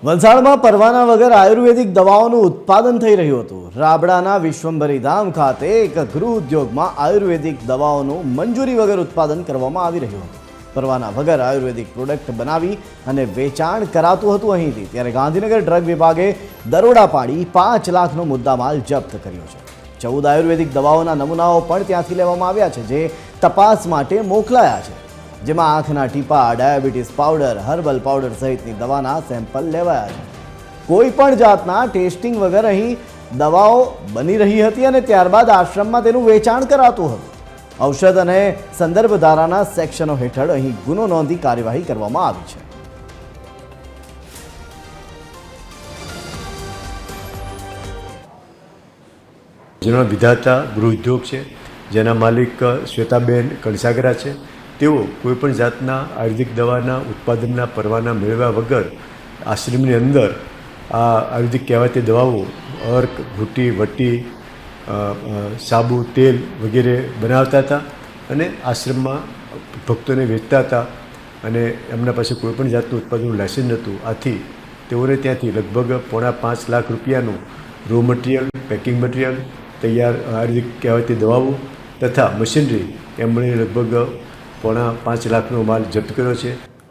વલસાડમાં પરવાના વગર આયુર્વેદિક દવાઓનું ઉત્પાદન થઈ રહ્યું હતું। રાબડાના વિશ્વંભરી ધામ ખાતે એક ગૃહ ઉદ્યોગમાં આયુર્વેદિક દવાઓનું મંજૂરી વગર ઉત્પાદન કરવામાં આવી રહ્યું હતું। પરવાના વગર આયુર્વેદિક પ્રોડક્ટ બનાવી અને વેચાણ કરાતું હતું અહીંથી। ત્યારે ગાંધીનગર ડ્રગ વિભાગે દરોડા પાડી 5 લાખનો મુદ્દામાલ જપ્ત કર્યો છે। 14 આયુર્વેદિક દવાઓના નમૂનાઓ પણ ત્યાંથી લેવામાં આવ્યા છે, જે તપાસ માટે મોકલાયા છે, જેમાં આંખના ટીપા, ડાયાબિટીસ પાવડર, હર્બલ પાવડર સહિતની દવાના સેમ્પલ લેવાયા છે। કોઈ પણ જાતના ટેસ્ટિંગ વગર અહીં દવાઓ બની રહી હતી અને ત્યારબાદ આશ્રમમાં તેનું વેચાણ કરાતું હતું। ઔષધ અને સંદર્ભ ધારાના સેક્શનો હેઠળ અહીં ગુનો નોંધી કાર્યવાહી કરવામાં આવી છે। જેનો વિધાતા ગૃહ ઉદ્યોગ છે, જેના માલિક શ્વેતાબેન કણસાગરા છે। તેઓ કોઈપણ જાતના આયુર્વેદિક દવાના ઉત્પાદનના પરવાના મેળવ્યા વગર આશ્રમની અંદર આ આયુર્વેદિક કહેવાતી દવાઓ અર્ક, ઘૂંટી, વટી, સાબુ, તેલ વગેરે બનાવતા હતા અને આશ્રમમાં ભક્તોને વેચતા હતા અને એમના પાસે કોઈપણ જાતનું ઉત્પાદનનું લાયસન્સ નહોતું। આથી તેઓને ત્યાંથી લગભગ 5.5 લાખ રૂપિયાનું રો મટીરિયલ, પેકિંગ મટીરિયલ, તૈયાર આયુર્વેદિક કહેવાતી દવાઓ તથા મશીનરી એમ મળી લગભગ 5.5 લાખનો માલ જપ્ત કર્યો છે।